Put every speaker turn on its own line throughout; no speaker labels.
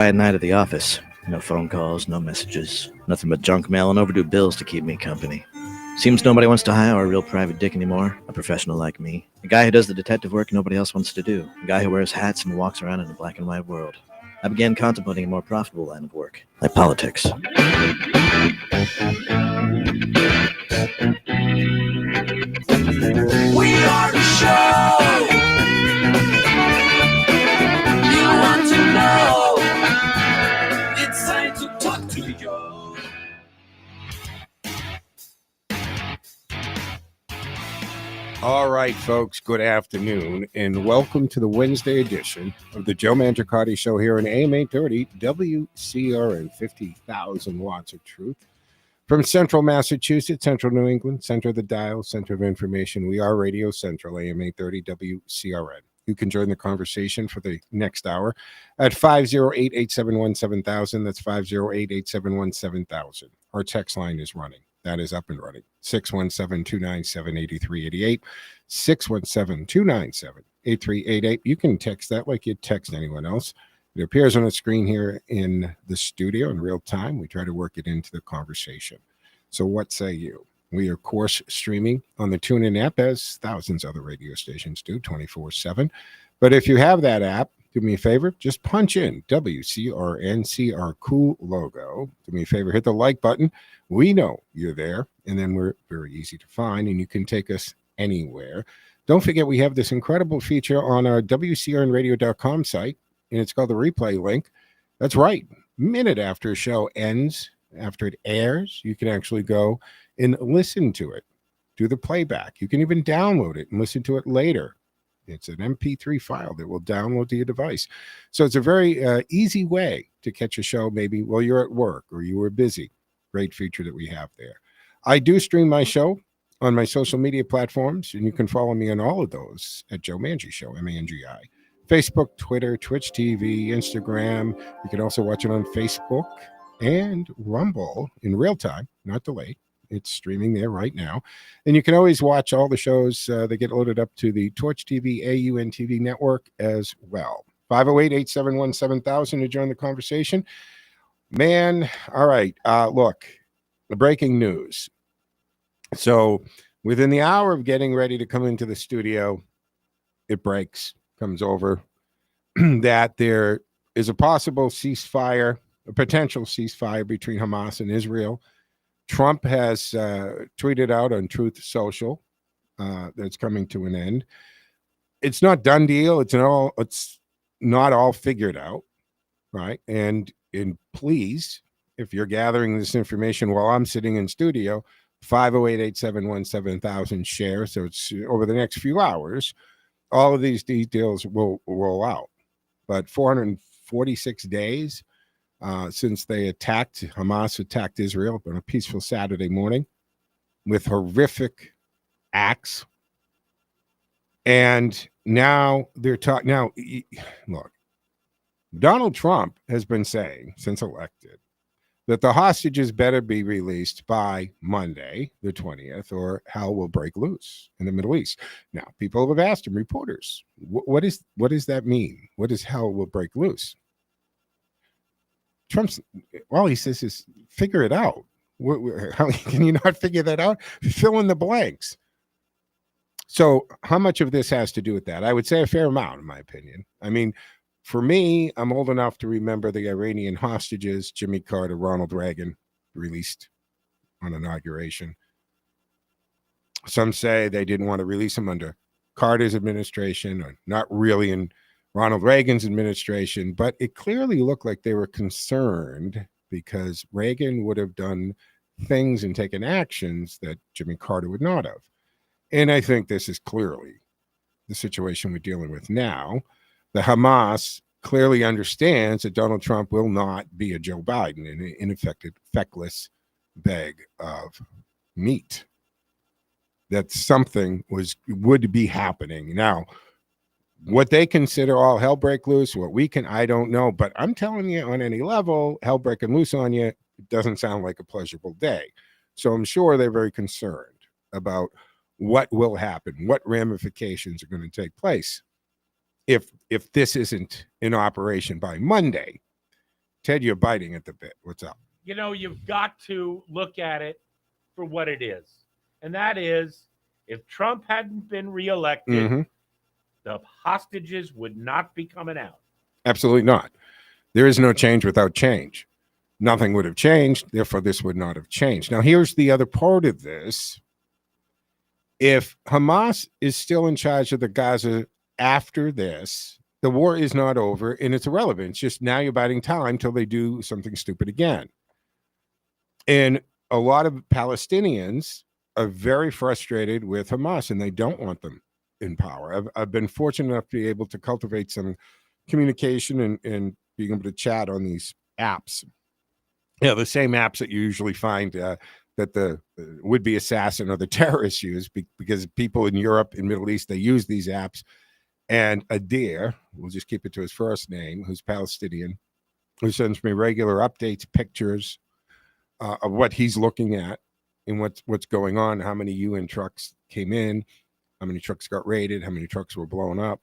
Quiet night at the office. No phone calls, no messages, nothing but junk mail and overdue bills to keep me company. Seems nobody wants to hire a real private dick anymore, a professional like me. A guy who does the detective work nobody else wants to do. A guy who wears hats and walks around in a black and white world. I began contemplating a more profitable line of work, like politics.
We are the show you want to know. It's time to talk to you.
All right, folks, good afternoon, and welcome to the Wednesday edition of the Joe Mangiacotti Show here in AM 830 WCRN, 50,000 watts of truth. From Central Massachusetts, Central New England, center of the dial, center of information, we are Radio Central, AM 830 WCRN. You can join the conversation for the next hour at 508-871-7000. That's 508-871-7000. Our text line is running. That is up and running. 617-297-8388. 617-297-8388. You can text that like you'd text anyone else. It appears on the screen here in the studio in real time. We try to work it into the conversation. So what say you? We are, of course, streaming on the TuneIn app, as thousands of other radio stations do, 24/7. But if you have that app, do me a favor, just punch in WCRN, see our cool logo. Do me a favor, hit the like button. We know you're there, and then we're very easy to find, and you can take us anywhere. Don't forget, we have this incredible feature on our WCRNradio.com site, and it's called the replay link. That's right. Minute after a show ends, after it airs, you can actually go and listen to it, do the playback. You can even download it and listen to it later. It's an MP3 file that will download to your device. So it's a very easy way to catch a show maybe while you're at work or you were busy. Great feature that we have there. I do stream my show on my social media platforms, and you can follow me on all of those at Joe Mangi Show, M-A-N-G-I. Facebook, Twitter, Twitch TV, Instagram. You can also watch it on Facebook and Rumble in real time, not delayed. It's streaming there right now. And you can always watch all the shows that get loaded up to the Twitch TV, AUN TV network as well. 508-871-7000 to join the conversation. Man, all right. Look, the breaking news. So within the hour of getting ready to come into the studio, it breaks, comes over, that there is a possible ceasefire, a potential ceasefire between Hamas and Israel. Trump has tweeted out on Truth Social that's coming to an end. It's not done deal. It's not all figured out, right? And please, if you're gathering this information while I'm sitting in studio, 508-871-7000 share. So it's over the next few hours, all of these details will roll out. But 446 days since Hamas attacked Israel on a peaceful Saturday morning with horrific acts. And now they're talking. Now, look, Donald Trump has been saying since elected that the hostages better be released by Monday, the 20th, or hell will break loose in the Middle East. Now, people have asked him, reporters, what does that mean? What does hell will break loose? Trump's, all he says is figure it out. How can you not figure that out? Fill in the blanks. So how much of this has to do with that? I would say a fair amount, in my opinion. I mean, for me, I'm old enough to remember the Iranian hostages, Jimmy Carter, Ronald Reagan, released on inauguration. Some say they didn't want to release them under Carter's administration, or not really in Ronald Reagan's administration, but it clearly looked like they were concerned because Reagan would have done things and taken actions that Jimmy Carter would not have. And I think this is clearly the situation we're dealing with now. The Hamas clearly understands that Donald Trump will not be a Joe Biden, an ineffective, feckless bag of meat. That something would be happening. Now, what they consider all hell break loose, what we can, I don't know. But I'm telling you, on any level, hell breaking loose on you, it doesn't sound like a pleasurable day. So I'm sure they're very concerned about what will happen, what ramifications are going to take place if this isn't in operation by Monday. Ted, you're biting at the bit. What's up?
You know, you've got to look at it for what it is. And that is, if Trump hadn't been reelected,
Mm-hmm.
the hostages would not be coming out.
Absolutely not. There is no change without change. Nothing would have changed. Therefore, this would not have changed. Now, here's the other part of this. If Hamas is still in charge of the Gaza after this, the war is not over and it's irrelevant. It's just now you're biding time till they do something stupid again. And a lot of Palestinians are very frustrated with Hamas and they don't want them in power. I've been fortunate enough to be able to cultivate some communication and being able to chat on these apps. Yeah, the same apps that you usually find that the would-be assassin or the terrorists use, because people in Europe and Middle East, they use these apps. And Adir, we'll just keep it to his first name, who's Palestinian, who sends me regular updates, pictures of what he's looking at and what's going on, how many UN trucks came in, how many trucks got raided, how many trucks were blown up.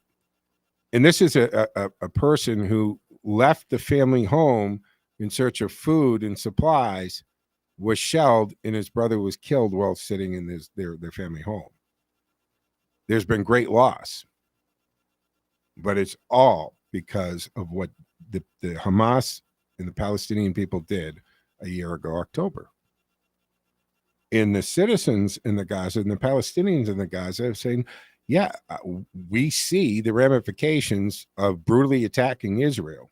And this is a person who left the family home in search of food and supplies, was shelled, and his brother was killed while sitting in their family home. There's been great loss, but it's all because of what the Hamas and the Palestinian people did a year ago, October. And the citizens in the Gaza and the Palestinians in the Gaza are saying, yeah, we see the ramifications of brutally attacking Israel.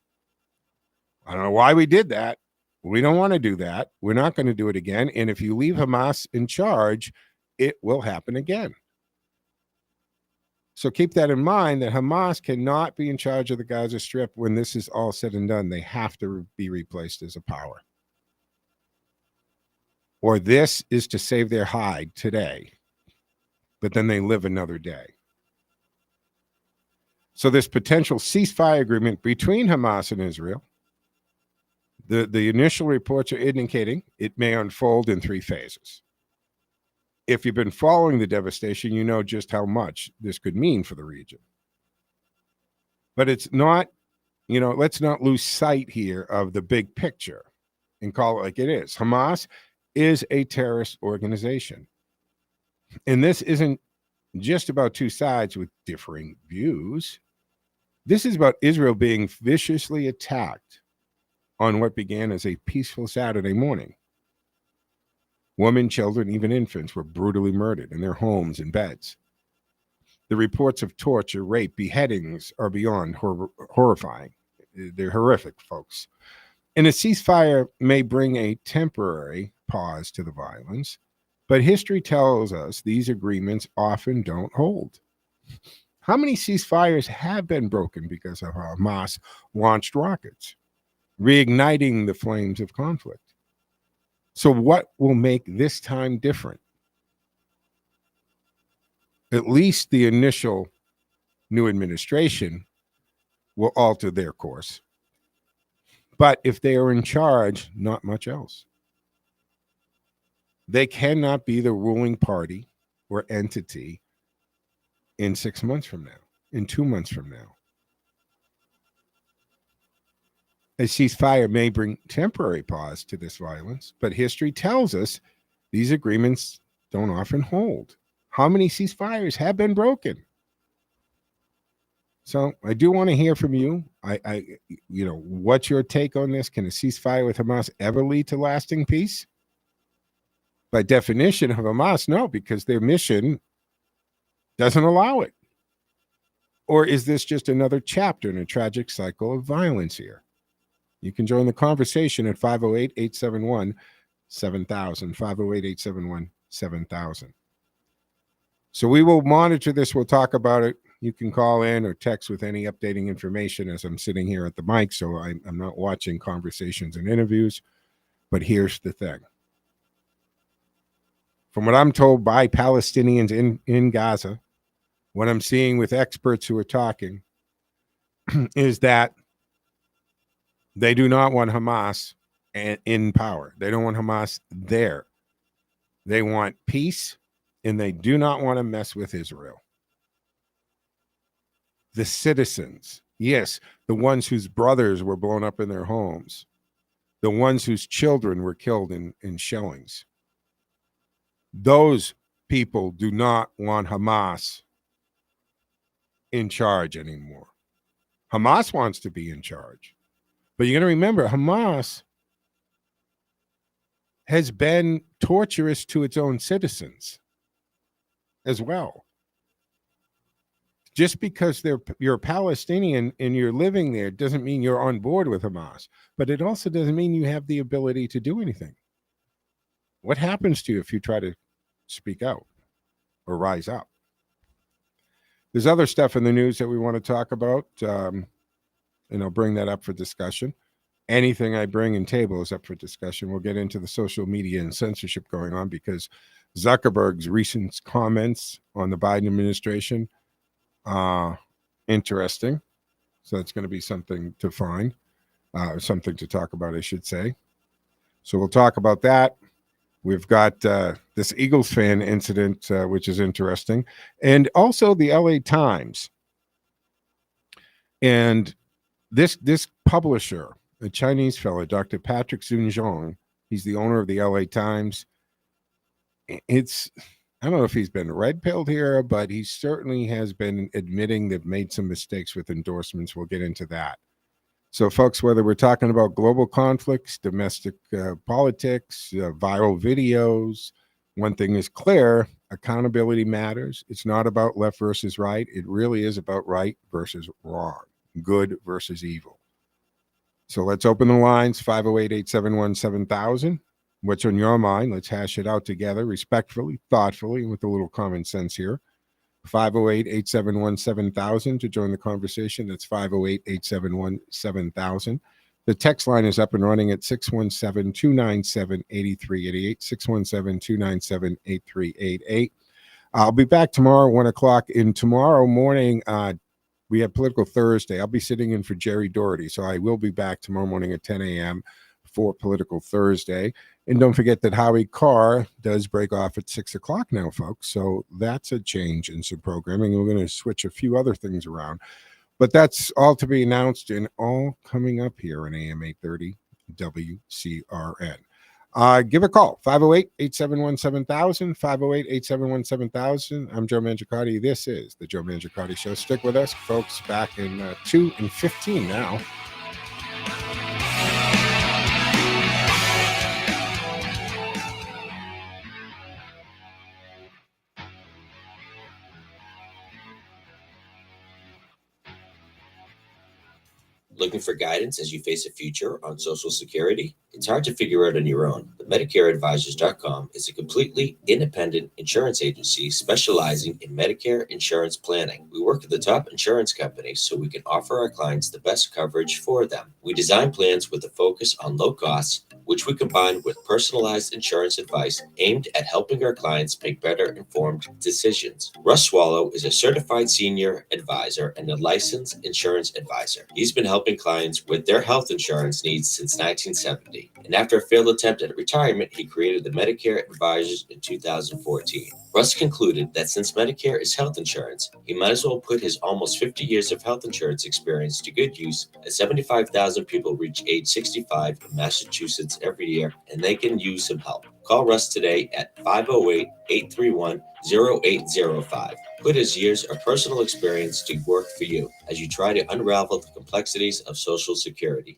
I don't know why we did that. We don't want to do that. We're not going to do it again. And if you leave Hamas in charge, it will happen again. So keep that in mind, that Hamas cannot be in charge of the Gaza Strip when this is all said and done. They have to be replaced as a power. Or this is to save their hide today, but then they live another day. So this potential ceasefire agreement between Hamas and Israel, the initial reports are indicating it may unfold in 3 phases. If you've been following the devastation, you know just how much this could mean for the region. But it's not, let's not lose sight here of the big picture and call it like it is. Hamas is a terrorist organization. And this isn't just about two sides with differing views. This is about Israel being viciously attacked on what began as a peaceful Saturday morning. Women, children, even infants were brutally murdered in their homes and beds. The reports of torture, rape, beheadings are beyond horrifying. They're horrific, folks. And a ceasefire may bring a temporary pause to the violence, but history tells us these agreements often don't hold. How many ceasefires have been broken because of Hamas launched rockets, reigniting the flames of conflict? So what will make this time different? At least the initial new administration will alter their course. But if they are in charge, not much else. They cannot be the ruling party or entity in 6 months from now, in 2 months from now. A ceasefire may bring temporary pause to this violence, but history tells us these agreements don't often hold. How many ceasefires have been broken? So I do want to hear from you. What's your take on this? Can a ceasefire with Hamas ever lead to lasting peace? By definition of Hamas, no, because their mission doesn't allow it. Or is this just another chapter in a tragic cycle of violence here? You can join the conversation at 508-871-7000, 508-871-7000. So we will monitor this. We'll talk about it. You can call in or text with any updating information as I'm sitting here at the mic, so I'm not watching conversations and interviews. But here's the thing. From what I'm told by Palestinians in Gaza, what I'm seeing with experts who are talking, is that they do not want Hamas in power. They don't want Hamas there. They want peace, and they do not want to mess with Israel. The citizens, yes, the ones whose brothers were blown up in their homes, the ones whose children were killed in shellings. Those people do not want Hamas in charge anymore. Hamas wants to be in charge. But you're going to remember, Hamas has been torturous to its own citizens as well. Just because you're a Palestinian and you're living there doesn't mean you're on board with Hamas. But it also doesn't mean you have the ability to do anything. What happens to you if you try to speak out or rise up? There's other stuff in the news that we want to talk about, and I'll bring that up for discussion. Anything I bring and table is up for discussion. We'll get into the social media and censorship going on because Zuckerberg's recent comments on the Biden administration are interesting. So it's going to be something to find, something to talk about, I should say. So we'll talk about that. We've got this Eagles fan incident, which is interesting, and also the LA Times. And this publisher, a Chinese fellow, Dr. Patrick Zunzhong, he's the owner of the LA Times. I don't know if he's been red-pilled here, but he certainly has been admitting they've made some mistakes with endorsements. We'll get into that. So, folks, whether we're talking about global conflicts, domestic politics, viral videos, one thing is clear: accountability matters. It's not about left versus right. It really is about right versus wrong, good versus evil. So let's open the lines, 508-871-7000. What's on your mind? Let's hash it out together, respectfully, thoughtfully, and with a little common sense here. 508-871-7000 to join the conversation. That's 508-871-7000. The text line is up and running at 617-297-8388, 617-297-8388. I'll be back tomorrow, 1 o'clock. And tomorrow morning, we have Political Thursday. I'll be sitting in for Jerry Doherty, so I will be back tomorrow morning at 10 a.m. for Political Thursday. And don't forget that Howie Carr does break off at 6 o'clock now, folks. So that's a change in some programming. We're going to switch a few other things around. But that's all to be announced and all coming up here on AM 830 WCRN. Give a call, 508-871-7000, 508-871-7000. I'm Joe Mangiacotti. This is the Joe Mangiacotti Show. Stick with us, folks. Back in 2 and 15 now.
Looking for guidance as you face a future on Social Security? It's hard to figure out on your own, but MedicareAdvisors.com is a completely independent insurance agency specializing in Medicare insurance planning. We work with the top insurance companies so we can offer our clients the best coverage for them. We design plans with a focus on low costs, which we combine with personalized insurance advice aimed at helping our clients make better informed decisions. Russ Swallow is a certified senior advisor and a licensed insurance advisor. He's been helping clients with their health insurance needs since 1970. And after a failed attempt at retirement, he created the Medicare Advisors in 2014. Russ concluded that since Medicare is health insurance, he might as well put his almost 50 years of health insurance experience to good use, as 75,000 people reach age 65 in Massachusetts every year, and they can use some help. Call Russ today at 508-831-0805. Put his years of personal experience to work for you as you try to unravel the complexities of Social Security.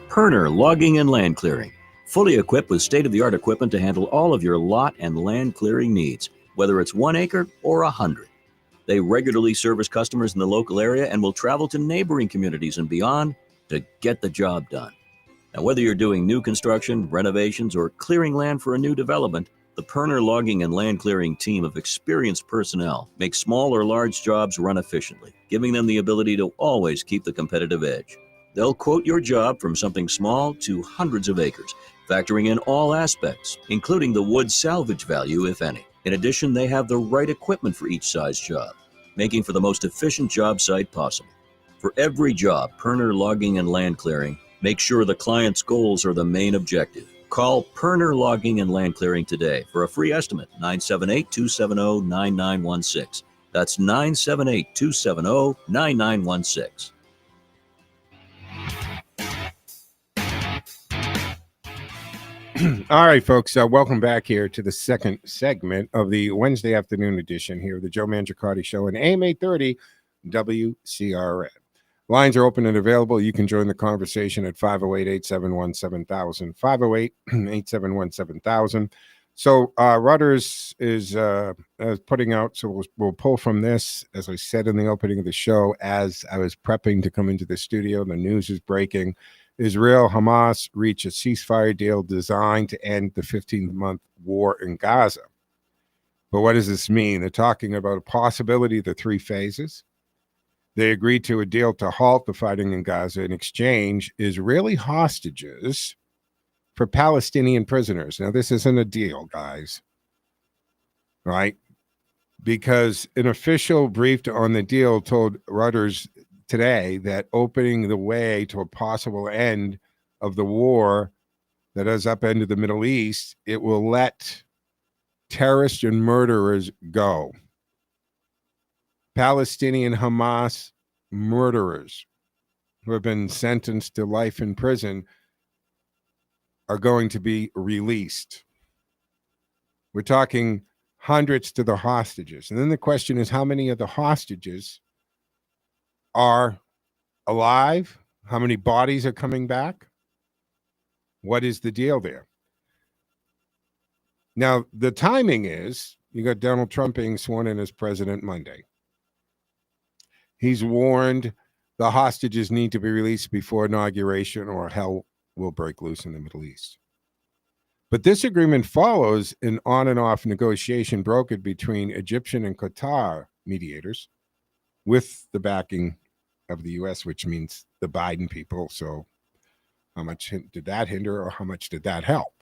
Perner Logging and Land Clearing, fully equipped with state-of-the-art equipment to handle all of your lot and land clearing needs, whether it's 1 acre or 100. They regularly service customers in the local area and will travel to neighboring communities and beyond to get the job done. Now, whether you're doing new construction, renovations, or clearing land for a new development, the Perner Logging and Land Clearing team of experienced personnel makes small or large jobs run efficiently, giving them the ability to always keep the competitive edge. They'll quote your job from something small to hundreds of acres, factoring in all aspects, including the wood salvage value, if any. In addition, they have the right equipment for each size job, making for the most efficient job site possible. For every job, Perner Logging and Land Clearing make sure the client's goals are the main objective. Call Perner Logging and Land Clearing today for a free estimate, 978-270-9916. That's 978-270-9916.
All right, folks. Welcome back here to the second segment of the Wednesday afternoon edition here of the Joe Mangiacotti Show and AM 830 WCRN. Lines are open and available. You can join the conversation at 508-871-7000, 508-871-7000. So Reuters is putting out, so we'll pull from this, as I said in the opening of the show, as I was prepping to come into the studio, the news is breaking. Israel, Hamas reach a ceasefire deal designed to end the 15-month war in Gaza. But what does this mean? They're talking about a possibility of the three phases. They agreed to a deal to halt the fighting in Gaza in exchange Israeli hostages for Palestinian prisoners. Now, this isn't a deal, guys, right? Because an official briefed on the deal told Reuters today that opening the way to a possible end of the war that has upended the Middle East, it will let terrorists and murderers go. Palestinian Hamas murderers who have been sentenced to life in prison are going to be released. We're talking hundreds to the hostages. And then the question is, how many of the hostages are alive? How many bodies are coming back? What is the deal there? Now, the timing is, you got Donald Trump being sworn in as president Monday. He's warned the hostages need to be released before inauguration or hell will break loose in the Middle East. But this agreement follows an on and off negotiation brokered between Egyptian and Qatar mediators with the backing of the U.S., which means the Biden people. So how much did that hinder or how much did that help?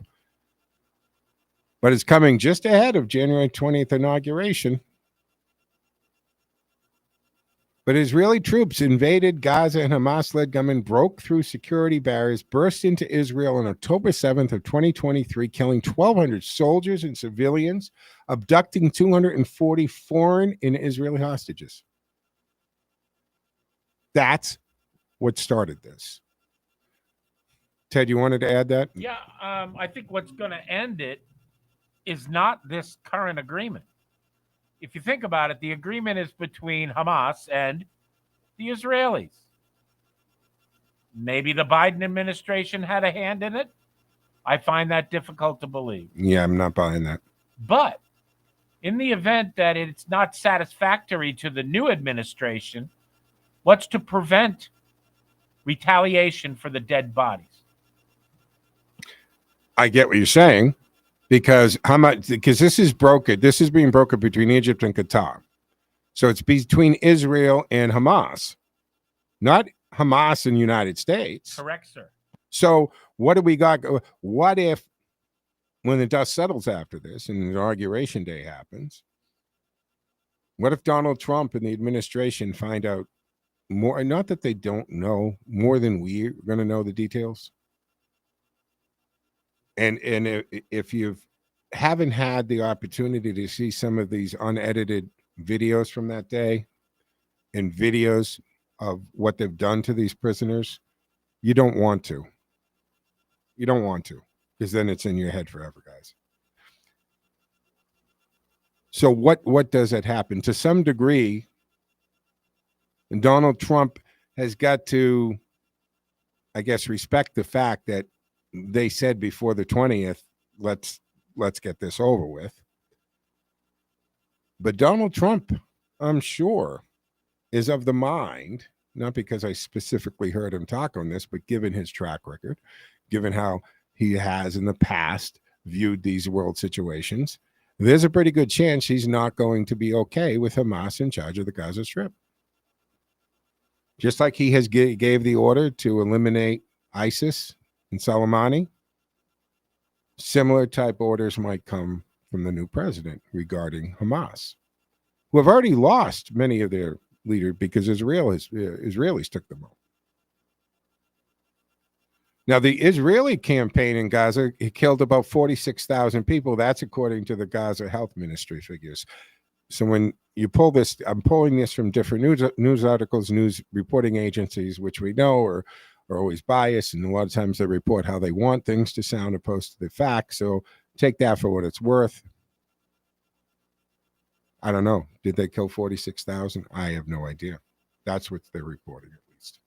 But it's coming just ahead of January 20th inauguration. But Israeli troops invaded Gaza and Hamas-led gunmen broke through security barriers, burst into Israel on October 7th of 2023, killing 1,200 soldiers and civilians, abducting 240 foreign and Israeli hostages. That's what started this. Ted, you wanted to add that?
Yeah, I think what's going to end it is not this current agreement. If you think about it, the agreement is between Hamas and the Israelis. Maybe the Biden administration had a hand in it. I find that difficult to believe.
Yeah, I'm not buying that.
But in the event that it's not satisfactory to the new administration, what's to prevent retaliation for the dead bodies?
I get what you're saying. Because how much? Because this is brokered. This is being brokered between Egypt and Qatar. So it's between Israel and Hamas, not Hamas and the United States.
Correct, sir.
So what do we got? What if, when the dust settles after this and the inauguration day happens, what if Donald Trump and the administration find out more? Not that they don't know more than we're going to know the details. And if you haven't had the opportunity to see some of these unedited videos from that day and videos of what they've done to these prisoners, you don't want to. You don't want to, because then it's in your head forever, guys. So what does that happen? To some degree, and Donald Trump has got to, I guess, respect the fact that they said before the 20th, let's get this over with. But Donald Trump, I'm sure, is of the mind, not because I specifically heard him talk on this, but given his track record, given how he has in the past viewed these world situations, there's a pretty good chance he's not going to be okay with Hamas in charge of the Gaza Strip. Just like he has gave the order to eliminate ISIS and Soleimani, similar type orders might come from the new president regarding Hamas, who have already lost many of their leaders because Israelis took them out. Now, the Israeli campaign in Gaza killed about 46,000 people. That's according to the Gaza Health Ministry figures. So when you pull this, I'm pulling this from different news articles, news reporting agencies, which we know are are always biased, and a lot of times they report how they want things to sound opposed to the facts. So take that for what it's worth. I don't know. Did they kill 46,000? I have no idea. That's what they're reporting, at least.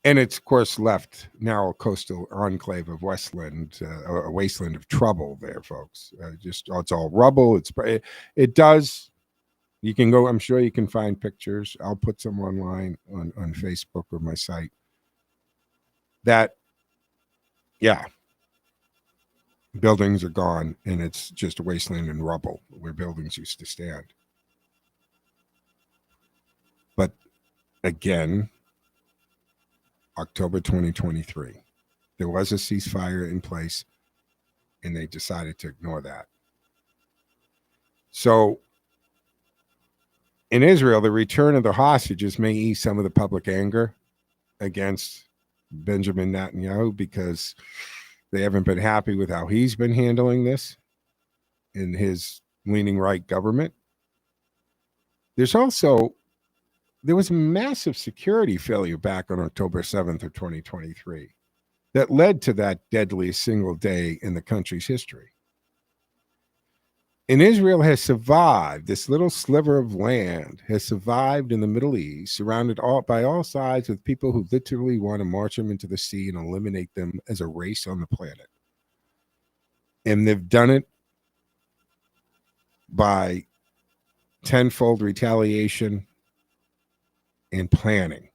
And it's, of course, left narrow coastal enclave of Westland, a wasteland of trouble there, folks. It's all rubble. It does. You can go, I'm sure you can find pictures. I'll put some online on Facebook or my site. That, yeah, buildings are gone, and it's just a wasteland and rubble where buildings used to stand. But again, October 2023, there was a ceasefire in place, and they decided to ignore that. So in Israel, the return of the hostages may ease some of the public anger against Benjamin Netanyahu, because they haven't been happy with how he's been handling this in his leaning right government. There was a massive security failure back on October 7th of 2023 that led to that deadliest single day in the country's history. And Israel has survived. This little sliver of land has survived in the Middle East, surrounded by all sides with people who literally want to march them into the sea and eliminate them as a race on the planet. And they've done it by tenfold retaliation and planning.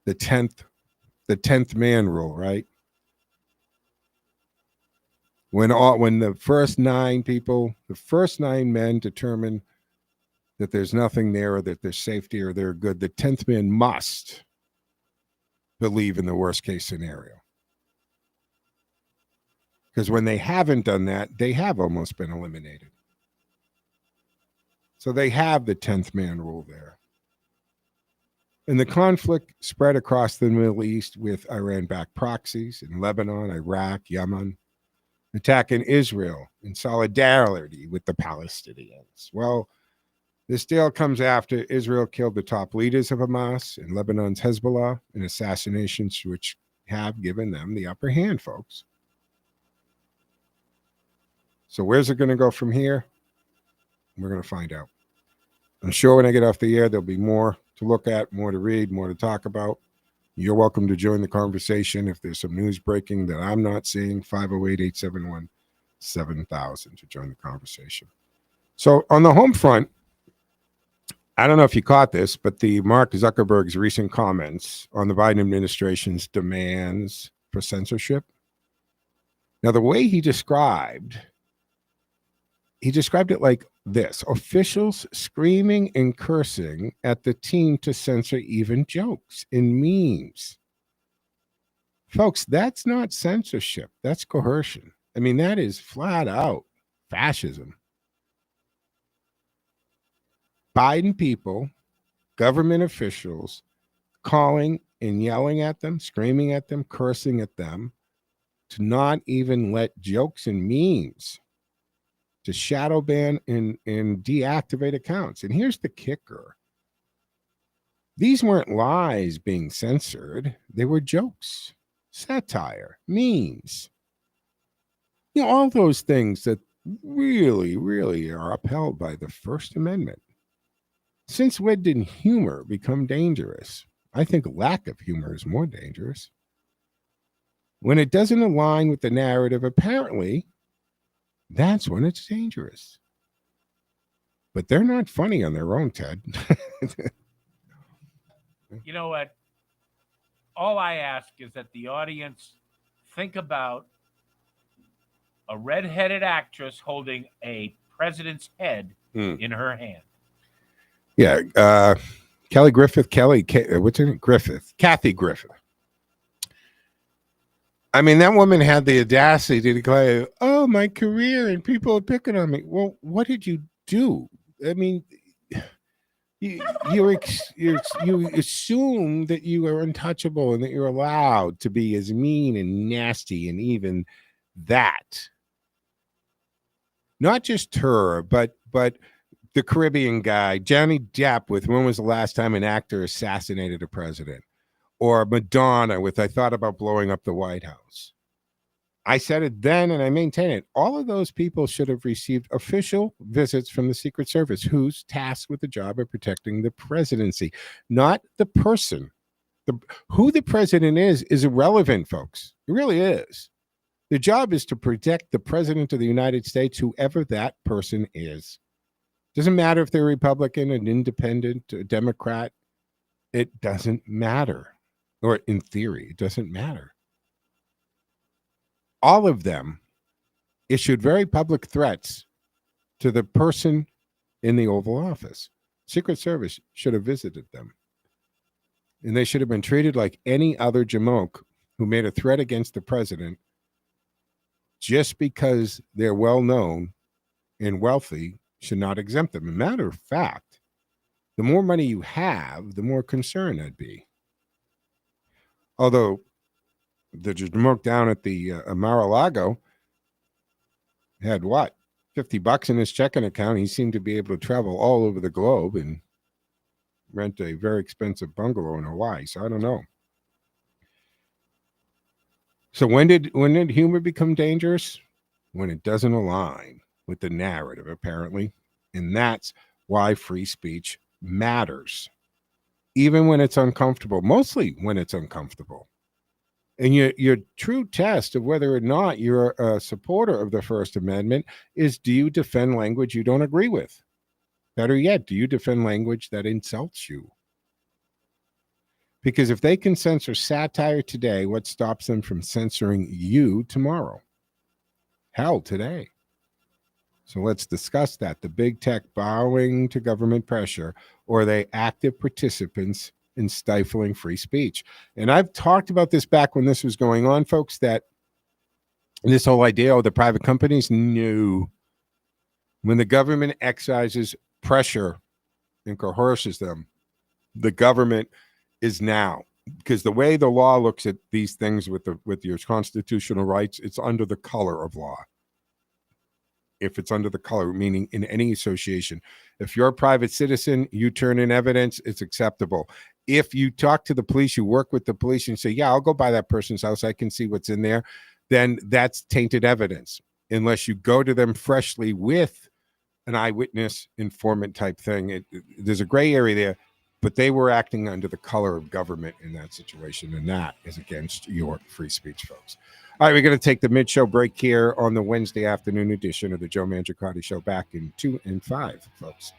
The 10th man rule, right? When the first 9 men determine that there's nothing there, or that there's safety, or they're good, the 10th man must believe in the worst case scenario. Because when they haven't done that, they have almost been eliminated. So they have the 10th man rule there. And the conflict spread across the Middle East with Iran-backed proxies in Lebanon, Iraq, Yemen, attacking Israel in solidarity with the Palestinians. Well, this deal comes after Israel killed the top leaders of Hamas and Lebanon's Hezbollah in assassinations which have given them the upper hand, folks. So where's it going to go from here? We're going to find out. I'm sure when I get off the air, there'll be more to look at, more to read, more to talk about. You're welcome to join the conversation if there's some news breaking that I'm not seeing. 508-871-7000 to join the conversation. So on the home front, I don't know if you caught this, but the Mark Zuckerberg's recent comments on the Biden administration's demands for censorship. Now, the way he described it like this: officials screaming and cursing at the team to censor even jokes and memes. Folks, that's not censorship. That's coercion. I mean, that is flat out fascism. Biden people, government officials, calling and yelling at them, screaming at them, cursing at them, to not even let jokes and memes, to shadow ban and deactivate accounts. And here's the kicker. These weren't lies being censored. They were jokes, satire, memes. You know, all those things that really, really are upheld by the First Amendment. Since when did humor become dangerous? I think lack of humor is more dangerous. When it doesn't align with the narrative, apparently, that's when it's dangerous. But they're not funny on their own, Ted.
You know what? All I ask is that the audience think about a red-headed actress holding a president's head in her hand.
Yeah, Kathy Griffith. I mean, that woman had the audacity to declare, "Oh, my career, and people are picking on me." Well, what did you do? I mean, you assume that you are untouchable and that you're allowed to be as mean and nasty, and even that. Not just her, but the Caribbean guy, Johnny Depp with when was the last time an actor assassinated a president? Or Madonna with I thought about blowing up the White House. I said it then and I maintain it. All of those people should have received official visits from the Secret Service, who's tasked with the job of protecting the presidency, not the person. Who the president is irrelevant, folks. It really is. The job is to protect the president of the United States, whoever that person is. Doesn't matter if they're Republican, an independent, a Democrat. It doesn't matter. Or in theory, it doesn't matter. All of them issued very public threats to the person in the Oval Office. Secret Service should have visited them. And they should have been treated like any other jamoke who made a threat against the president just because they're well known and wealthy should not exempt them. As a matter of fact, the more money you have, the more concerned I'd be. Although the jamoke down at the Mar-a-Lago had what? $50 in his checking account. He seemed to be able to travel all over the globe and rent a very expensive bungalow in Hawaii. So I don't know. So when did humor become dangerous? When it doesn't align with the narrative, apparently. And that's why free speech matters. Even when it's uncomfortable, mostly when it's uncomfortable. And your true test of whether or not you're a supporter of the First Amendment is, do you defend language you don't agree with? Better yet, do you defend language that insults you? Because if they can censor satire today, what stops them from censoring you tomorrow? Hell, today. So let's discuss that. The big tech bowing to government pressure, or are they active participants in stifling free speech? And I've talked about this back when this was going on, folks, that this whole idea of the private companies knew when the government exercises pressure and coerces them, the government is now, because the way the law looks at these things with your constitutional rights, it's under the color of law. If it's under the color, meaning in any association. If you're a private citizen, you turn in evidence, it's acceptable. If you talk to the police, you work with the police and say, yeah, I'll go by that person's house, I can see what's in there, then that's tainted evidence. Unless you go to them freshly with an eyewitness informant type thing. There's a gray area there, but they were acting under the color of government in that situation, and that is against your free speech, folks. All right, we're going to take the mid-show break here on the Wednesday afternoon edition of the Joe Mangiacotti Show. Back in 2 and 5, folks.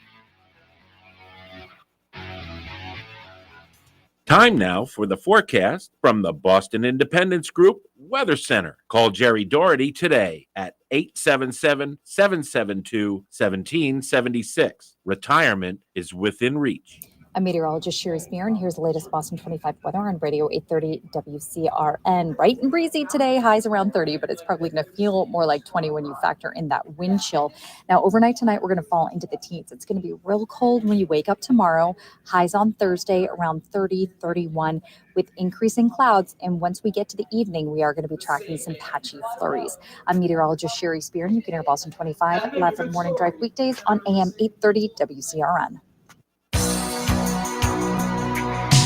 Time now for the forecast from the Boston Independence Group Weather Center. Call Jerry Doherty today at 877-772-1776. Retirement is within reach.
I'm meteorologist Sherry Spear, and here's the latest Boston 25 weather on Radio 830 WCRN. Bright and breezy today, highs around 30, but it's probably going to feel more like 20 when you factor in that wind chill. Now, overnight tonight, we're going to fall into the teens. It's going to be real cold when you wake up tomorrow. Highs on Thursday around 30, 31 with increasing clouds. And once we get to the evening, we are going to be tracking some patchy flurries. I'm meteorologist Sherry Spear, and you can hear Boston 25 live for the morning drive weekdays on AM 830 WCRN.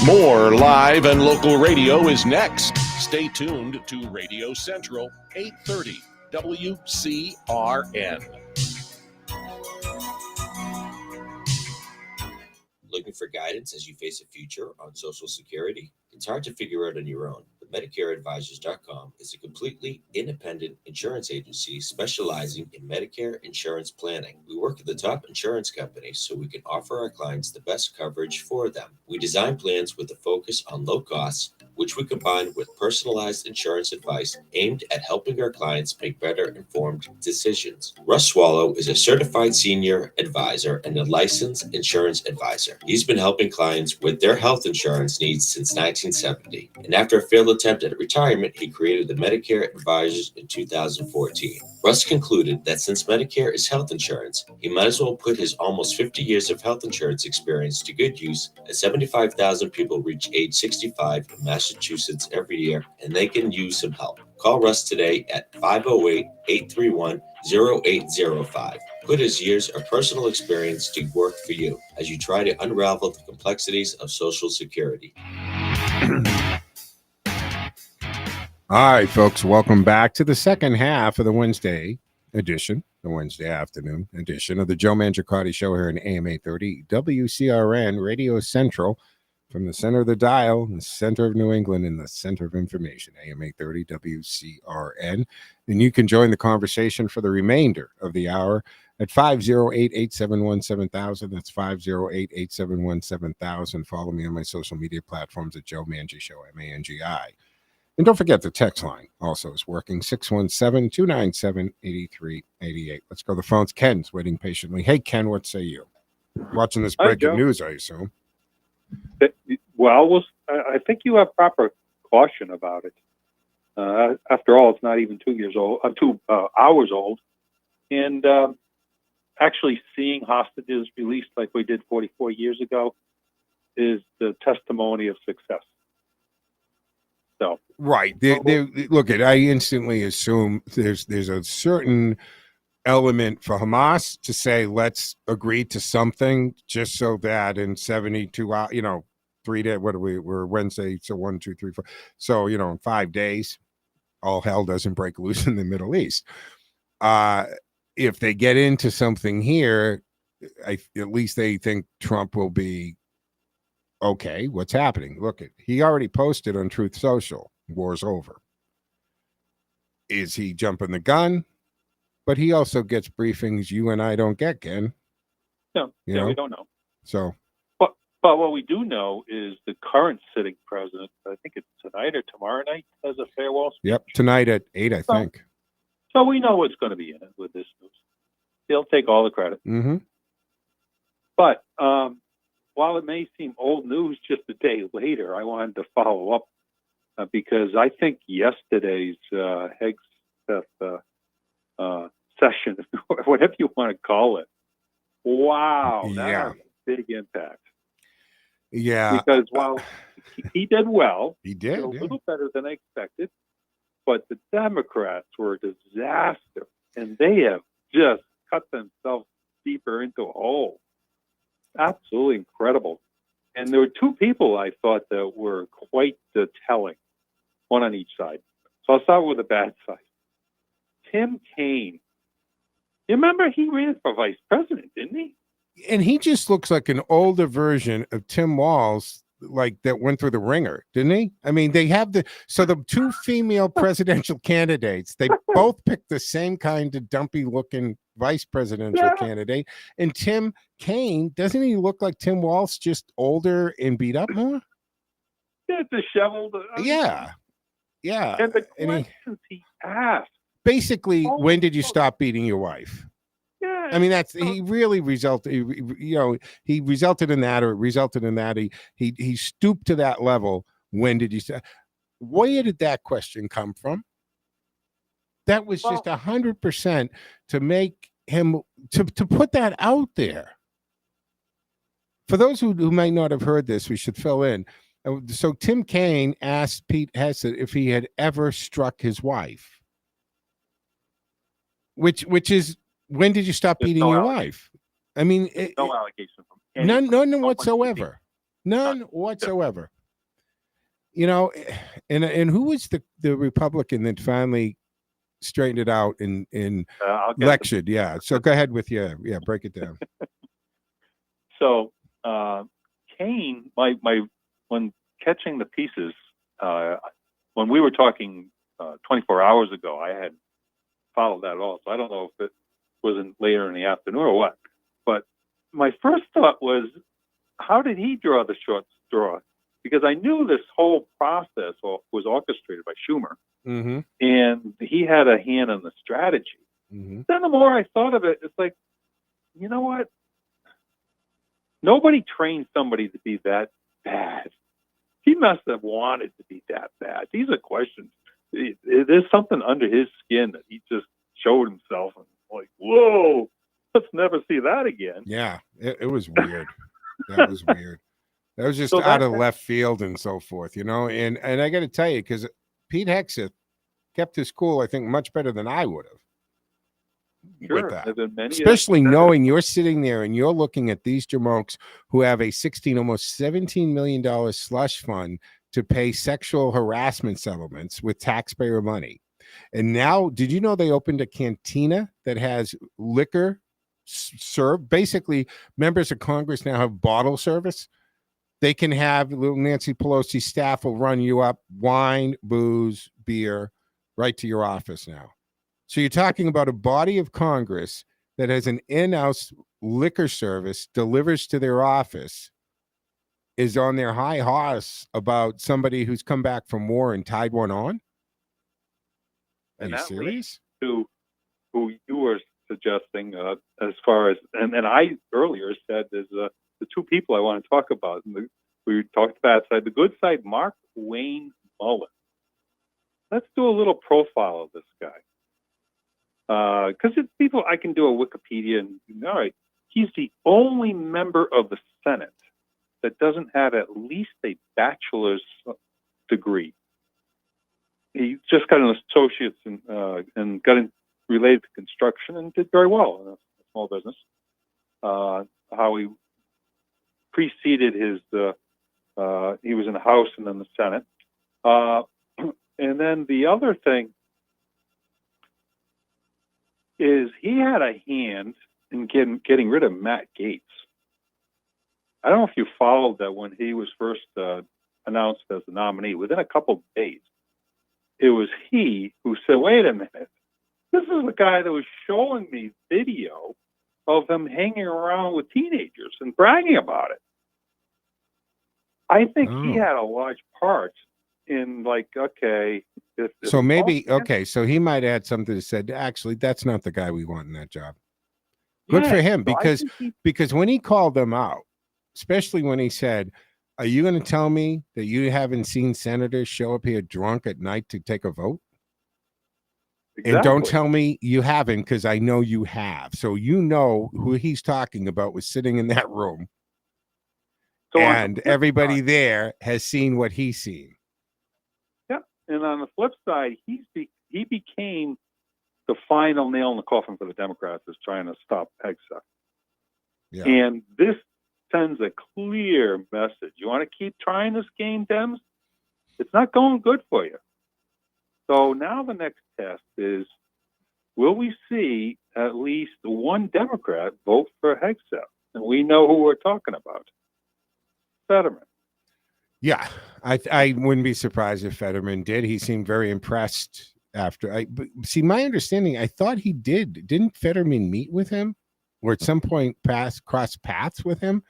More live and local radio is next. Stay tuned to Radio Central, 830 WCRN.
Looking for guidance as you face a future on Social Security? It's hard to figure out on your own, but MedicareAdvisors.com is a completely independent insurance agency specializing in Medicare insurance planning. We work with the top insurance companies so we can offer our clients the best coverage for them. We design plans with a focus on low costs, which we combine with personalized insurance advice aimed at helping our clients make better informed decisions. Russ Swallow is a certified senior advisor and a licensed insurance advisor. He's been helping clients with their health insurance needs since 1970. And after a failed attempt at retirement, he created the Medicare Advisors in 2014. Russ concluded that since Medicare is health insurance, he might as well put his almost 50 years of health insurance experience to good use, as 75,000 people reach age 65 in Massachusetts every year, and they can use some help. Call Russ today at 508-831-0805. Put his years of personal experience to work for you as you try to unravel the complexities of Social Security.
All right, folks, welcome back to the second half of the Wednesday afternoon edition of the Joe Mangiacotti Show here in AM 830 WCRN Radio Central, from the center of the dial, the center of New England, in the center of information, AM 830 WCRN. And you can join the conversation for the remainder of the hour at 508-871-7000. That's 508-871-7000. Follow me on my social media platforms at Joe Mangi Show, MANGI. And don't forget the text line also is working, 617-297-8388. Let's go to the phones. Ken's waiting patiently. Hey, Ken, what say you? Watching this
Hi,
breaking
Joe.
news, I assume.
Well, I think you have proper caution about it. After all, it's not even 2 hours old. And actually seeing hostages released like we did 44 years ago is the testimony of success. So,
right. Look, I instantly assume there's a certain element for Hamas to say, let's agree to something just so that in 72 hours, 3 days, we're Wednesday, so 1, 2, 3, 4. So, in 5 days, all hell doesn't break loose in the Middle East. If they get into something here, at least they think Trump will be okay. What's happening? Look, he already posted on Truth Social, war's over. Is he jumping the gun? But he also gets briefings you and I don't get, Ken.
no, we don't know.
So,
But what we do know is the current sitting president, I think it's tonight or tomorrow night, has a farewell speech.
yep, tonight at 8, I think.
So we know what's going to be in it with this news. He'll take all the credit.
Mm-hmm.
But while it may seem old news just a day later, I wanted to follow up because I think yesterday's Hegseth session, whatever you want to call it, wow, that had a big impact.
Yeah.
Because while he did well,
He did.
a little better than I expected, but the Democrats were a disaster, and they have just cut themselves deeper into a hole. Absolutely incredible. And there were two people I thought that were quite telling, one on each side. So I'll start with the bad side. Tim Kaine. You remember he ran for vice president, didn't he?
And he just looks like an older version of Tim Walz, like that went through the ringer, didn't he? I mean, they have the two female presidential candidates, they both picked the same kind of dumpy looking vice presidential candidate. And Tim Kaine, doesn't he look like Tim Walz, just older and beat up more?
Yeah, disheveled.
Yeah.
And the questions he asked.
Basically, when did you stop beating your wife?
Yeah.
I mean, he really resulted, he resulted in that, or it resulted in that. He stooped to that level. When did you say? Where did that question come from? That was just 100% to make him, to put that out there. For those who might not have heard this, we should fill in. So Tim Kaine asked Pete Hegseth if he had ever struck his wife, which is, when did you stop beating your wife? I mean,
no allegation from
none whatsoever. None whatsoever. And who was the Republican that finally straightened it out and lectured? Yeah. So go ahead with break it down.
So Kaine, when catching the pieces, when we were talking 24 hours ago, I had followed that all. So I don't know if it wasn't later in the afternoon or what. But my first thought was, how did he draw the short straw? Because I knew this whole process was orchestrated by Schumer, and he had a hand in the strategy. Then the more I thought of it, it's like, you know what? Nobody trained somebody to be that bad. He must have wanted to be that bad. These are questions. There's something under his skin that he just showed himself, and like, whoa, let's never see that again.
Yeah, it was weird. That was weird. That was just out of left field and so forth, And I got to tell you, because Pete Hegseth kept his cool, I think, much better than I would have.
Sure,
with that.
there've been many,
Especially knowing you're sitting there and you're looking at these jamokes who have a almost $17 million slush fund to pay sexual harassment settlements with taxpayer money. And now, did you know they opened a cantina that has liquor served? Basically, members of Congress now have bottle service. They can have little Nancy Pelosi staff will run you up wine, booze, beer right to your office now. So you're talking about a body of Congress that has an in-house liquor service, delivers to their office, is on their high horse about somebody who's come back from war and tied one on? Are you serious?
To who you were suggesting as far as, and I earlier said there's the two people I want to talk about. We talked about the good side, Mark Wayne Mullen. Let's do a little profile of this guy. Because it's people, I can do a Wikipedia and all right, he's the only member of the Senate that doesn't have at least a bachelor's degree. He just got an associate's and got related to construction and did very well in a small business. How he preceded his, he was in the House and then the Senate. And then the other thing is he had a hand in getting rid of Matt Gaetz. I don't know if you followed that when he was first announced as the nominee. Within a couple of days, it was he who said, wait a minute, this is the guy that was showing me video of him hanging around with teenagers and bragging about it. I think he had a large part in okay.
So maybe, okay, so he might add something that said, actually, that's not the guy we want in that job. Good for him, because when he called them out, especially when he said, are you going to tell me that you haven't seen senators show up here drunk at night to take a vote? Exactly. And don't tell me you haven't, because I know you have. So you know who he's talking about was sitting in that room. So and everybody there has seen what he's seen.
Yeah. And on the flip side, he became the final nail in the coffin for the Democrats is trying to stop Hegseth. Yeah. And this sends a clear message. You want to keep trying this game, Dems? It's not going good for you. So now the next test is, will we see at least one Democrat vote for Hegseth? And we know who we're talking about. Fetterman.
Yeah, I wouldn't be surprised if Fetterman did. He seemed very impressed after. See, my understanding, I thought he did. Didn't Fetterman meet with him or at some point cross paths with him?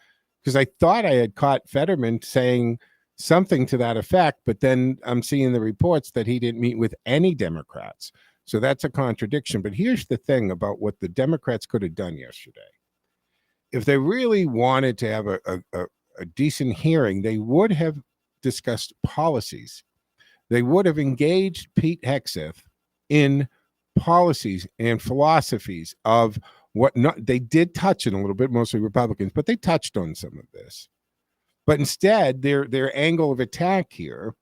Because I thought I had caught Fetterman saying something to that effect, but then I'm seeing the reports that he didn't meet with any Democrats. So that's a contradiction. But here's the thing about what the Democrats could have done yesterday. If they really wanted to have a decent hearing, they would have discussed policies. They would have engaged Pete Hegseth in policies and philosophies of what not. They did touch it a little bit, mostly Republicans, but they touched on some of this. But instead, their angle of attack here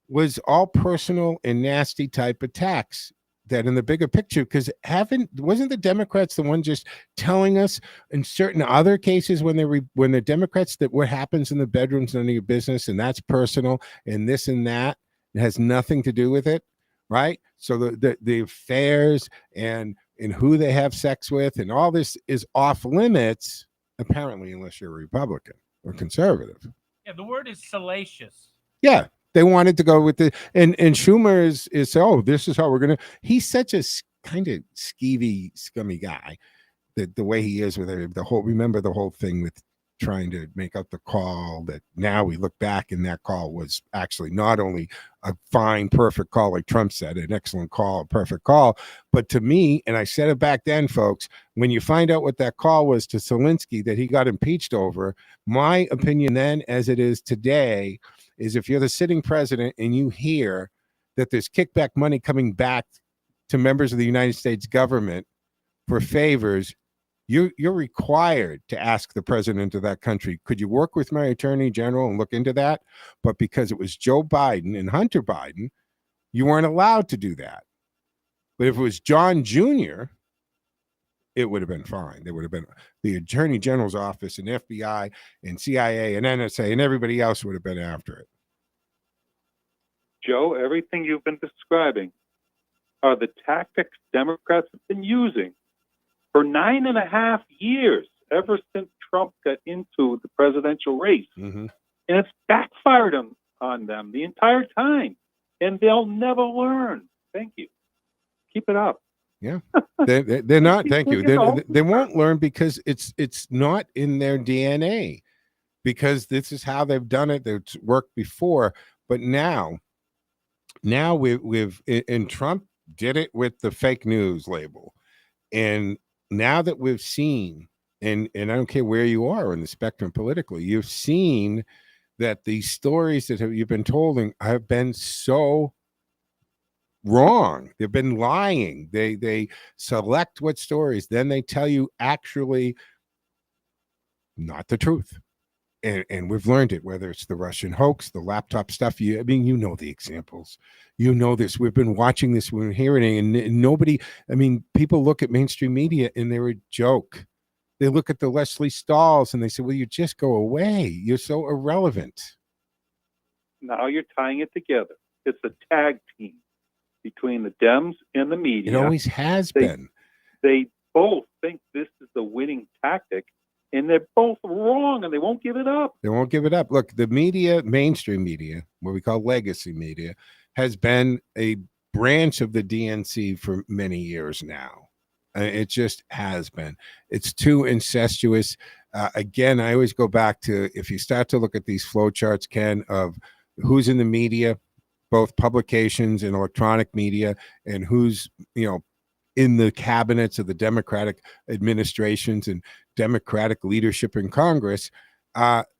was all personal and nasty type attacks. That in the bigger picture, because wasn't the Democrats the one just telling us in certain other cases when the Democrats that what happens in the bedroom's none of your business and that's personal and this and that, it has nothing to do with it, right? So the affairs and who they have sex with and all this is off limits, apparently, unless you're a Republican or conservative.
Yeah, the word is salacious.
Yeah. They wanted to go with the and Schumer is this is how we're gonna. He's such a kind of skeevy, scummy guy. The way he is with the whole. Remember the whole thing with trying to make out the call that now we look back and that call was actually not only a fine, perfect call like Trump said, an excellent call, a perfect call, but to me, and I said it back then, folks, when you find out what that call was to Zelensky that he got impeached over, my opinion then, as it is today, is if you're the sitting president and you hear that there's kickback money coming back to members of the United States government for favors, you're required to ask the president of that country, could you work with my attorney general and look into that? But because it was Joe Biden and Hunter Biden, you weren't allowed to do that. But if it was John Jr., it would have been fine. There would have been the Attorney General's office and FBI and CIA and NSA and everybody else would have been after it.
Joe, everything you've been describing are the tactics Democrats have been using for 9.5 years, ever since Trump got into the presidential race.
Mm-hmm.
And it's backfired on them the entire time. And they'll never learn. Thank you. Keep it up.
Yeah, they're not. Thank you. They won't learn because it's not in their DNA, because this is how they've done it. It's worked before, but now we've and Trump did it with the fake news label, and now that we've seen, and I don't care where you are in the spectrum politically, you've seen that these stories that you've been told have been so wrong. They've been lying. They select what stories, then they tell you actually not the truth. And we've learned it, whether it's the Russian hoax, the laptop stuff. You know the examples. You know this. We've been watching this. We're hearing it, and nobody. People look at mainstream media and they're a joke. They look at the Leslie Stahls and they say, "Well, you just go away. You're so irrelevant."
Now you're tying it together. It's a tag team between the Dems and the media.
It always has been.
They both think this is the winning tactic, and they're both wrong, and they won't give it up.
They won't give it up. Look, the media, mainstream media, what we call legacy media, has been a branch of the DNC for many years now. It just has been. It's too incestuous. Again, I always go back to, if you start to look at these flowcharts, Ken, of who's in the media, both publications and electronic media, and who's, in the cabinets of the Democratic administrations and Democratic leadership in Congress,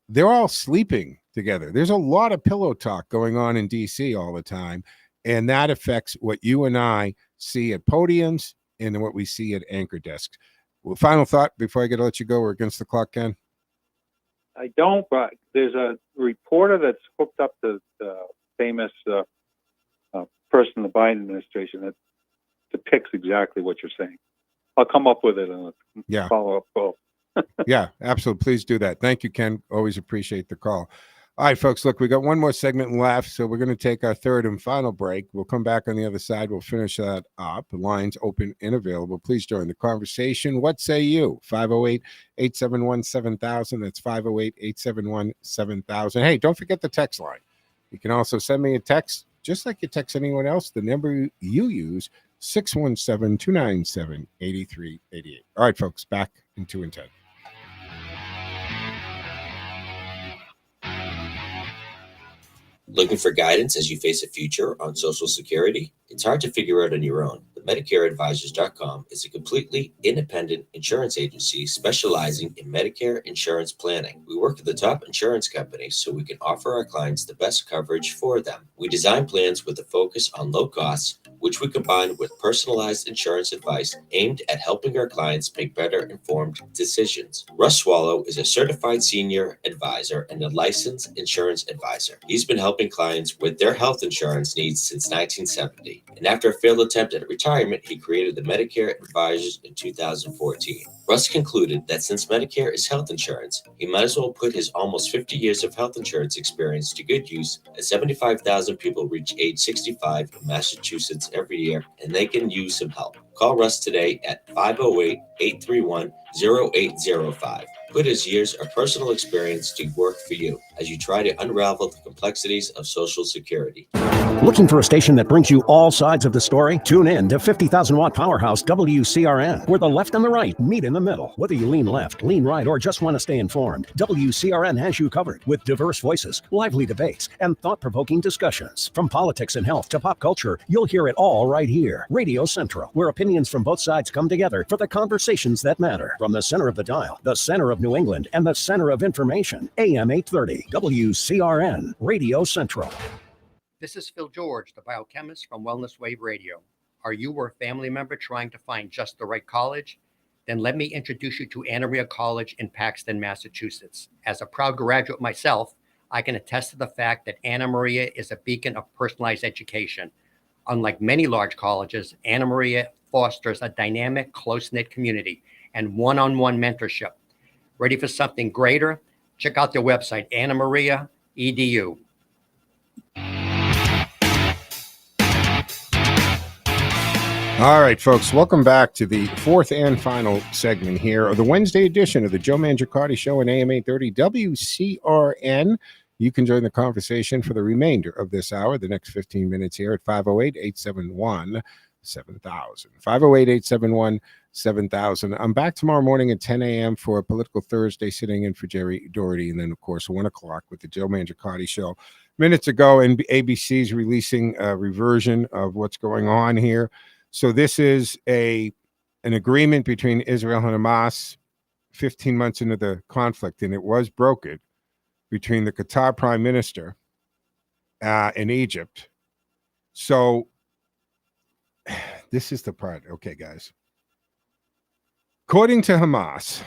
they're all sleeping together. There's a lot of pillow talk going on in DC all the time, and that affects what you and I see at podiums and what we see at anchor desks. Well, final thought before I get to let you go. We're against the clock, Ken.
I don't, but there's a reporter that's hooked up to the famous person in the Biden administration that depicts exactly what you're saying. I'll come up with it and follow up call.
Yeah, absolutely. Please do that. Thank you, Ken. Always appreciate the call. All right, folks, look, we got one more segment left, so we're going to take our third and final break. We'll come back on the other side. We'll finish that up. The line's open and available. Please join the conversation. What say you? 508-871-7000. That's 508-871-7000. Hey, don't forget the text line. You can also send me a text, just like you text anyone else. The number you use, 617-297-8388. All right, folks, back in 2 and 10.
Looking for guidance as you face a future on Social Security? It's hard to figure out on your own. But MedicareAdvisors.com is a completely independent insurance agency specializing in Medicare insurance planning. We work with the top insurance companies so we can offer our clients the best coverage for them. We design plans with a focus on low costs, which we combine with personalized insurance advice aimed at helping our clients make better informed decisions. Russ Swallow is a certified senior advisor and a licensed insurance advisor. He's been helping clients with their health insurance needs since 1970. And after a failed attempt at retirement, he created the Medicare Advisors in 2014. Russ concluded that since Medicare is health insurance, he might as well put his almost 50 years of health insurance experience to good use, as 75,000 people reach age 65 in Massachusetts every year, and they can use some help. Call Russ today at 508-831-0805. Put his years of personal experience to work for you as you try to unravel the complexities of Social Security.
Looking for a station that brings you all sides of the story? Tune in to 50,000 watt powerhouse WCRN, where the left and the right meet in the middle. Whether you lean left, lean right, or just want to stay informed, WCRN has you covered with diverse voices, lively debates, and thought-provoking discussions. From politics and health to pop culture, you'll hear it all right here. Radio Central, where opinions from both sides come together for the conversations that matter. From the center of the dial, the center of New England, and the center of information, AM 830, WCRN, Radio Central.
This is Phil George, the biochemist from Wellness Wave Radio. Are you or a family member trying to find just the right college? Then let me introduce you to Anna Maria College in Paxton, Massachusetts. As a proud graduate myself, I can attest to the fact that Anna Maria is a beacon of personalized education. Unlike many large colleges, Anna Maria fosters a dynamic, close-knit community and one-on-one mentorship. Ready for something greater? Check out their website, annamaria.edu.
All right, folks, welcome back to the fourth and final segment here of the Wednesday edition of the Joe Mangiacotti Show on AM 830 WCRN. You can join the conversation for the remainder of this hour, the next 15 minutes here at 508-871-7000. 508-871-7000. I'm back tomorrow morning at 10 a.m. for a Political Thursday, sitting in for Jerry Doherty, and then, of course, 1 o'clock with the Joe Mangiacotti Show. Minutes ago, and ABC's releasing a reversion of what's going on here. So this is an agreement between Israel and Hamas 15 months into the conflict, and it was brokered between the Qatar Prime Minister and Egypt. So this is the part. Okay, guys. According to Hamas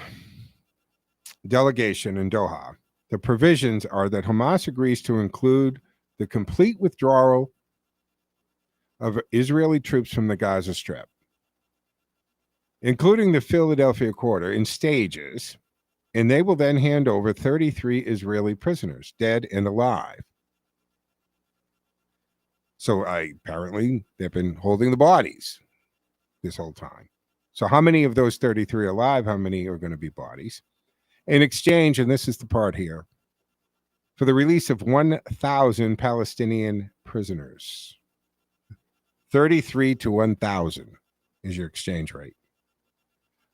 delegation in Doha, the provisions are that Hamas agrees to include the complete withdrawal of Israeli troops from the Gaza Strip, including the Philadelphia quarter, in stages, and they will then hand over 33 Israeli prisoners, dead and alive. So apparently they've been holding the bodies this whole time. So how many of those 33 alive, how many are going to be bodies? In exchange, and this is the part here, for the release of 1,000 Palestinian prisoners. 33 to 1,000 is your exchange rate.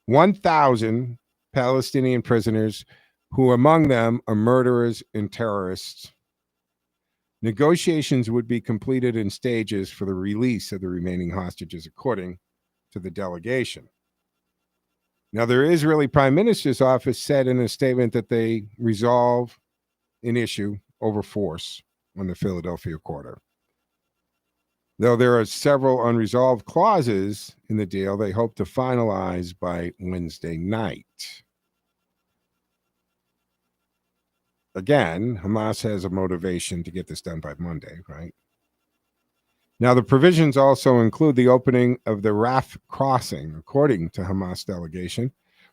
1,000 Palestinian prisoners, who among them are murderers and terrorists. Negotiations would be completed in stages for the release of the remaining hostages, according to the delegation. Now, the Israeli Prime Minister's office said in a statement that they resolve an issue over force on the Philadelphia quarter. Though there are several unresolved clauses in the deal, they hope to finalize by Wednesday night. Again, Hamas has a motivation to get this done by Monday, right? Now, the provisions also include the opening of the Rafah crossing, according to Hamas delegation.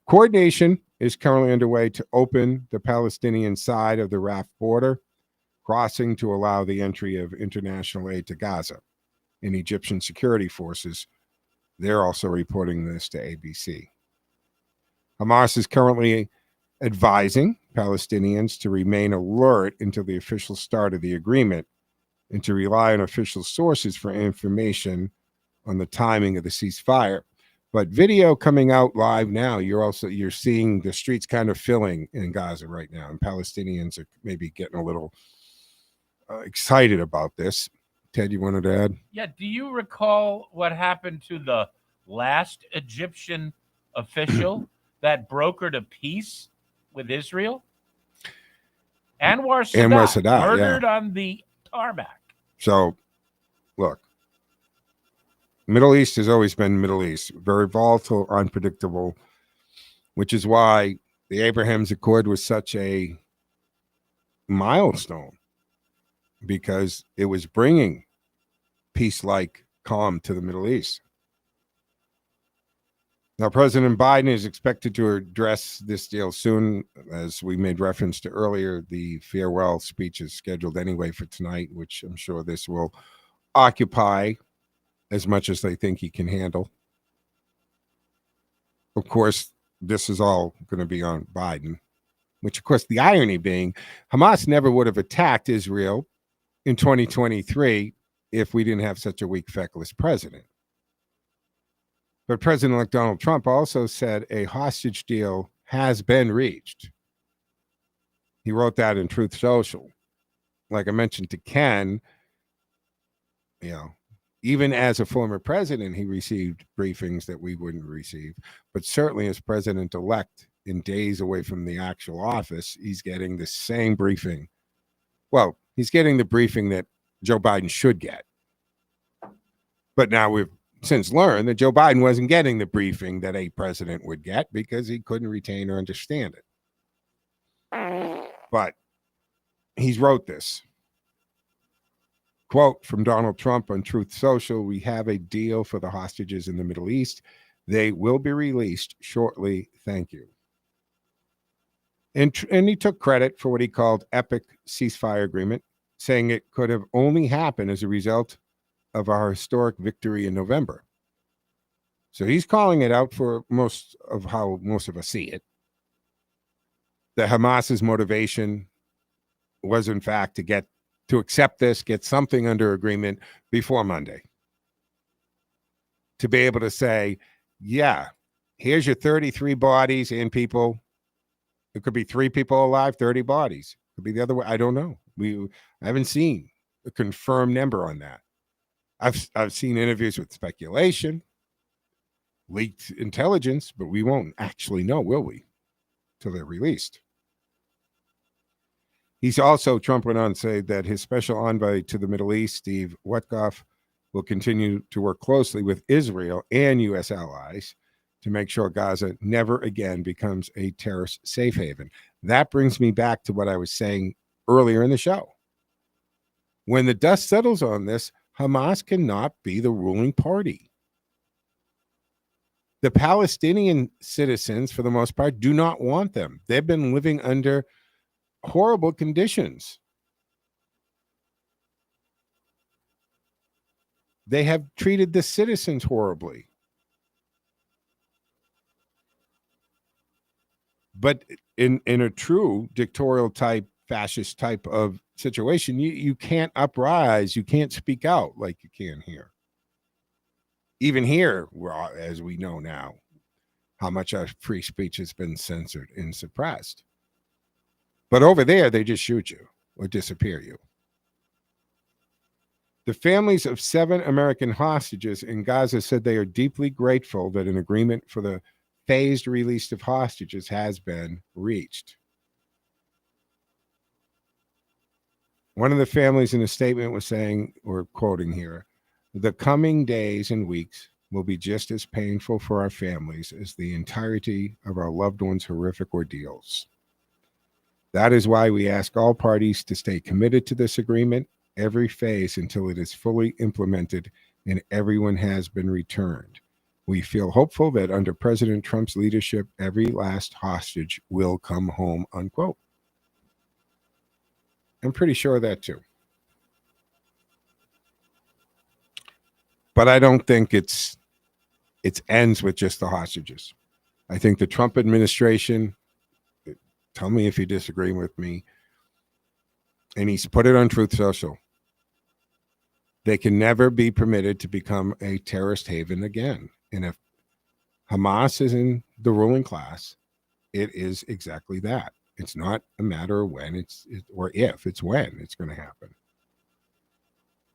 Coordination is currently underway to open the Palestinian side of the Rafah border crossing to allow the entry of international aid to Gaza. And Egyptian security forces, they're also reporting this to ABC. Hamas is currently advising Palestinians to remain alert until the official start of the agreement and to rely on official sources for information on the timing of the ceasefire. But video coming out live now, you're seeing the streets kind of filling in Gaza right now, and Palestinians are maybe getting a little excited about this. Ted, you wanted to add?
Yeah, do you recall what happened to the last Egyptian official that brokered a peace with Israel? Anwar Sadat, murdered on the tarmac.
So, look, Middle East has always been Middle East, very volatile, unpredictable, which is why the Abraham's Accord was such a milestone, because it was bringing peace-like calm to the Middle East. Now, President Biden is expected to address this deal soon. As we made reference to earlier, the farewell speech is scheduled anyway for tonight, which I'm sure this will occupy as much as they think he can handle. Of course, this is all going to be on Biden, which, of course, the irony being Hamas never would have attacked Israel in 2023 if we didn't have such a weak, feckless president. But President-elect Donald Trump also said a hostage deal has been reached. He wrote that in Truth Social. Like I mentioned to Ken, even as a former president, he received briefings that we wouldn't receive. But certainly as president-elect, in days away from the actual office, he's getting the same briefing. Well, he's getting the briefing that Joe Biden should get. But now we've since learned that Joe Biden wasn't getting the briefing that a president would get because he couldn't retain or understand it. But he's wrote this. Quote from Donald Trump on Truth Social, "We have a deal for the hostages in the Middle East. They will be released shortly. Thank you." And he took credit for what he called epic ceasefire agreement, saying it could have only happened as a result of our historic victory in November. So he's calling it out for most of how most of us see it. That Hamas's motivation was, in fact, to accept this, get something under agreement before Monday. To be able to say, yeah, here's your 33 bodies and people. It could be 3 people alive, 30 bodies. It could be the other way. I don't know. I haven't seen a confirmed number on that. I've seen interviews with speculation, leaked intelligence, but we won't actually know, will we? Till they're released. He's also, Trump went on to say that his special envoy to the Middle East, Steve Witkoff, will continue to work closely with Israel and U.S. allies to make sure Gaza never again becomes a terrorist safe haven. That brings me back to what I was saying earlier in the show. When the dust settles on this, Hamas cannot be the ruling party. The Palestinian citizens, for the most part, do not want them. They've been living under horrible conditions. They have treated the citizens horribly. But in a true dictatorial type, fascist type of situation, you can't uprise, you can't speak out like you can here. Even here, as we know now, how much our free speech has been censored and suppressed. But over there, they just shoot you or disappear you. The families of 7 American hostages in Gaza said they are deeply grateful that an agreement for the phased release of hostages has been reached. One of the families in a statement was saying, or quoting here, "The coming days and weeks will be just as painful for our families as the entirety of our loved ones' horrific ordeals. That is why we ask all parties to stay committed to this agreement, every phase until it is fully implemented and everyone has been returned. We feel hopeful that under President Trump's leadership, every last hostage will come home," unquote. I'm pretty sure of that too. But I don't think it ends with just the hostages. I think the Trump administration, tell me if you disagree with me, and he's put it on Truth Social, they can never be permitted to become a terrorist haven again. And if Hamas is in the ruling class, it is exactly that. It's not a matter of when or if, it's when it's going to happen.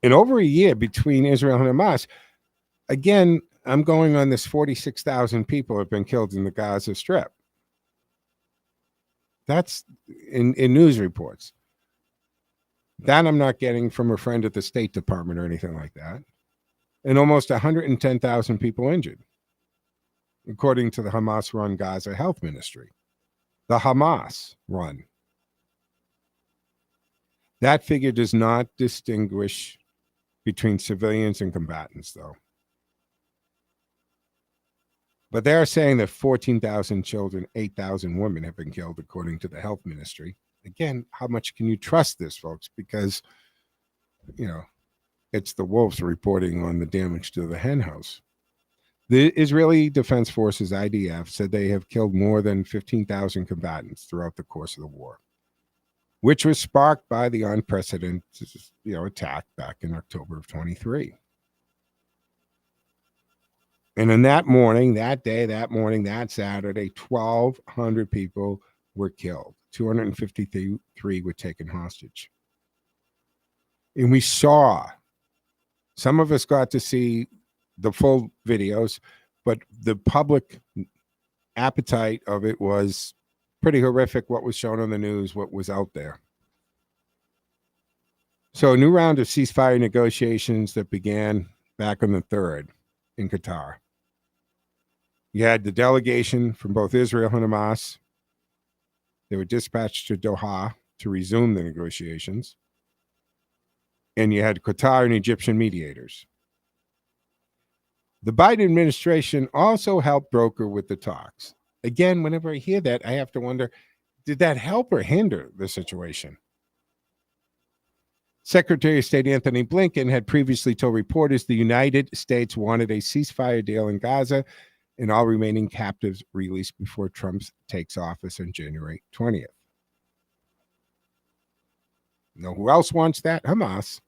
In over a year between Israel and Hamas, again, I'm going on this 46,000 people have been killed in the Gaza Strip. That's in news reports. That I'm not getting from a friend at the State Department or anything like that. And almost 110,000 people injured, according to the Hamas-run Gaza Health Ministry. The Hamas run. That figure does not distinguish between civilians and combatants, though. But they are saying that 14,000 children, 8,000 women have been killed, according to the health ministry. Again, how much can you trust this, folks? Because, it's the wolves reporting on the damage to the hen house. The Israeli Defense Forces, IDF, said they have killed more than 15,000 combatants throughout the course of the war, which was sparked by the unprecedented, attack back in October of 23. And in that Saturday, 1,200 people were killed. 253 were taken hostage. And we saw, some of us got to see the full videos, but the public appetite of it was pretty horrific, what was shown on the news, what was out there. So a new round of ceasefire negotiations that began back on the 3rd in Qatar. You had the delegation from both Israel and Hamas. They were dispatched to Doha to resume the negotiations. and you had Qatar and Egyptian mediators. The Biden administration also helped broker with the talks. Again, whenever I hear that, I have to wonder, did that help or hinder the situation? Secretary of State Anthony Blinken had previously told reporters the United States wanted a ceasefire deal in Gaza and all remaining captives released before Trump takes office on January 20th. Now, who else wants that? Hamas.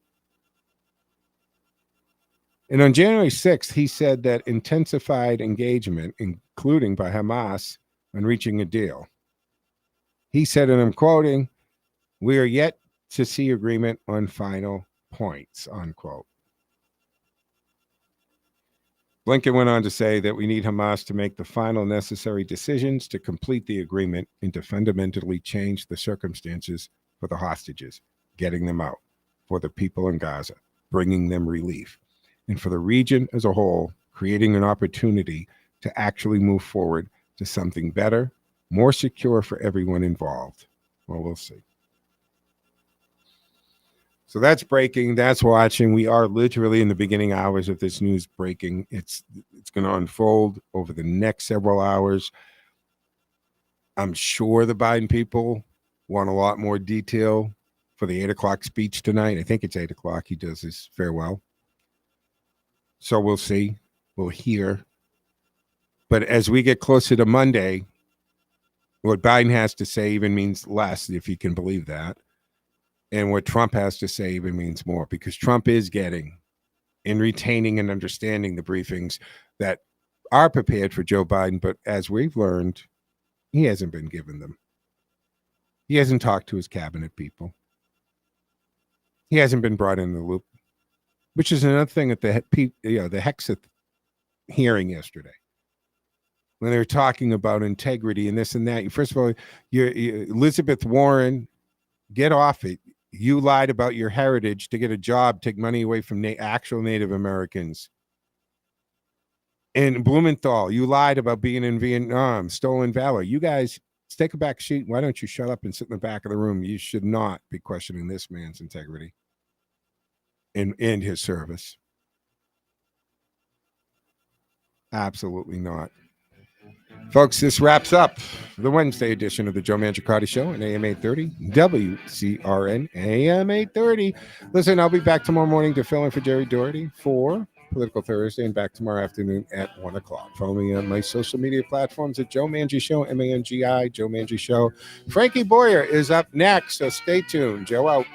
And on January 6th, he said that intensified engagement, including by Hamas, on reaching a deal. He said, and I'm quoting, "We are yet to see agreement on final points," unquote. Blinken went on to say that we need Hamas to make the final necessary decisions to complete the agreement and to fundamentally change the circumstances for the hostages, getting them out, for the people in Gaza, bringing them relief, and for the region as a whole, creating an opportunity to actually move forward to something better, more secure for everyone involved. Well, we'll see. So that's breaking. That's watching. We are literally in the beginning hours of this news breaking. It's going to unfold over the next several hours. I'm sure the Biden people want a lot more detail for the 8 o'clock speech tonight. I think it's 8 o'clock. He does his farewell. So we'll see. We'll hear. But as we get closer to Monday, what Biden has to say even means less, if you can believe that. And what Trump has to say even means more, because Trump is getting and retaining and understanding the briefings that are prepared for Joe Biden. But as we've learned, he hasn't been given them. He hasn't talked to his cabinet people. He hasn't been brought in the loop, which is another thing at the Hexeth hearing yesterday, when they were talking about integrity and this and that. First of all, Elizabeth Warren, get off it. You lied about your heritage to get a job, take money away from actual Native Americans. And Blumenthal, you lied about being in Vietnam, stolen valor. You guys, take a back seat. Why don't you shut up and sit in the back of the room? You should not be questioning this man's integrity and his service. Absolutely not. Folks, this wraps up the Wednesday edition of the Joe Mangiacotti Show on AM 830, WCRN, AM 830. Listen, I'll be back tomorrow morning to fill in for Jerry Doherty for Political Thursday, and back tomorrow afternoon at 1 o'clock. Follow me on my social media platforms at Joe Mangi Show, M-A-N-G-I, Joe Mangi Show. Frankie Boyer is up next, so stay tuned. Joe out.